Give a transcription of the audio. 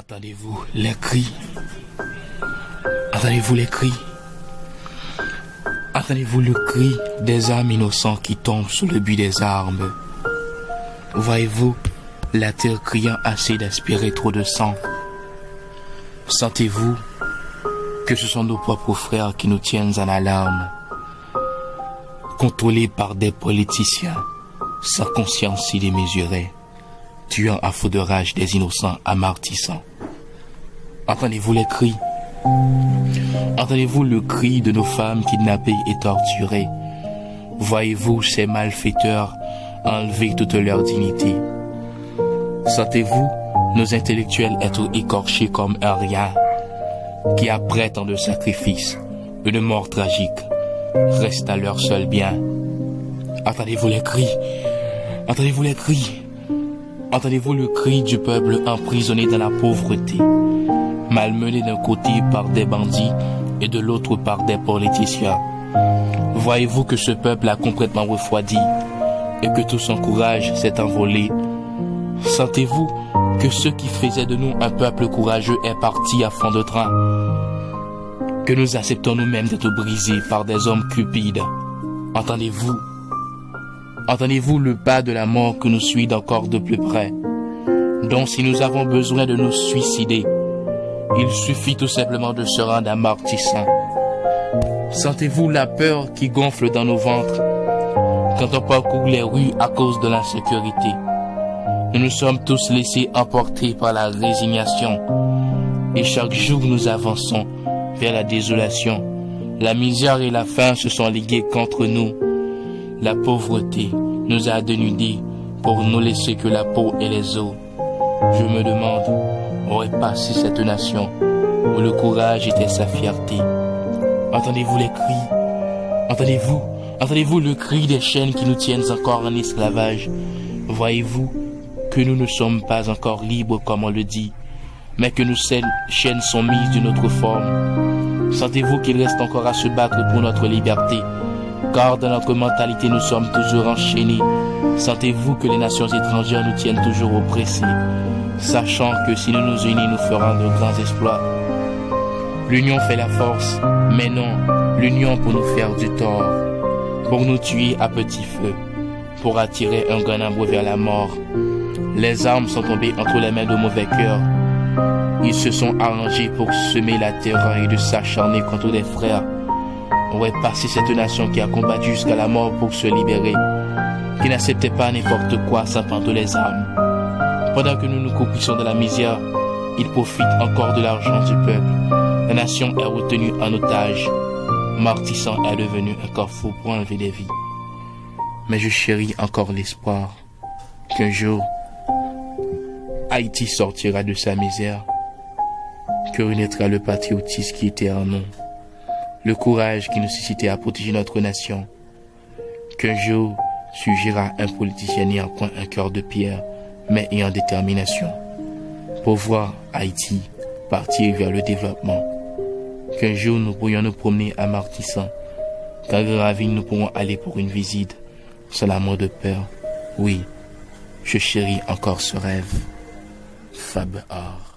Entendez-vous les cris? Entendez-vous les cris? Entendez-vous le cri des âmes innocents qui tombent sous le but des armes? Voyez-vous la terre criant assez d'aspirer trop de sang? Sentez-vous que ce sont nos propres frères qui nous tiennent en alarme, contrôlés par des politiciens sans conscience si démesurée, tuant à feu de rage des innocents amartissants? Entendez-vous les cris? Entendez-vous le cri de nos femmes kidnappées et torturées? Voyez-vous ces malfaiteurs enlever toute leur dignité? Sentez-vous nos intellectuels être écorchés comme un rien, qui après tant de sacrifices, une mort tragique, reste à leur seul bien? Entendez-vous les cris? Entendez-vous les cris? Entendez-vous le cri du peuple emprisonné dans la pauvreté, malmené d'un côté par des bandits et de l'autre par des politiciens? Voyez-vous que ce peuple a complètement refroidi et que tout son courage s'est envolé? Sentez-vous que ce qui faisait de nous un peuple courageux est parti à fond de train? Que nous acceptons nous-mêmes d'être brisés par des hommes cupides? Entendez-vous? Entendez-vous le pas de la mort que nous suit d'encore de plus près? Donc si nous avons besoin de nous suicider, il suffit tout simplement de se rendre amortissant. Sentez-vous la peur qui gonfle dans nos ventres quand on parcourt les rues à cause de l'insécurité? Nous nous sommes tous laissés emporter par la résignation et chaque jour nous avançons vers la désolation. La misère et la faim se sont ligués contre nous. La pauvreté nous a dénudés pour nous laisser que la peau et les os. Je me demande, aurait passé cette nation où le courage était sa fierté? Entendez-vous les cris? Entendez-vous? Entendez-vous le cri des chaînes qui nous tiennent encore en esclavage? Voyez-vous que nous ne sommes pas encore libres comme on le dit, mais que nos chaînes sont mises d'une autre forme? Sentez-vous qu'il reste encore à se battre pour notre liberté, car dans notre mentalité nous sommes toujours enchaînés? Sentez-vous que les nations étrangères nous tiennent toujours oppressés, sachant que si nous nous unissons, nous ferons de grands exploits? L'union fait la force, mais non, l'union pour nous faire du tort, pour nous tuer à petit feu, pour attirer un grand nombre vers la mort. Les armes sont tombées entre les mains de mauvais cœurs. Ils se sont arrangés pour semer la terreur et de s'acharner contre des frères. Où est passée cette nation qui a combattu jusqu'à la mort pour se libérer, qui n'acceptait pas n'importe quoi sans prendre les armes? Pendant que nous nous croupissons dans la misère, ils profitent encore de l'argent du peuple. La nation est retenue en otage. Martissant est devenu un carrefour pour enlever des vies. Mais je chéris encore l'espoir qu'un jour, Haïti sortira de sa misère, que renaîtra le patriotisme qui était en nous, le courage qui nous suscitait à protéger notre nation, qu'un jour surgira un politicien n'ayant point un cœur de pierre, mais ayant détermination, pour voir Haïti partir vers le développement, qu'un jour nous pourrions nous promener à Martissant, qu'à Graville nous pourrons aller pour une visite, sans la mort de peur. Oui, je chéris encore ce rêve. Fab Art.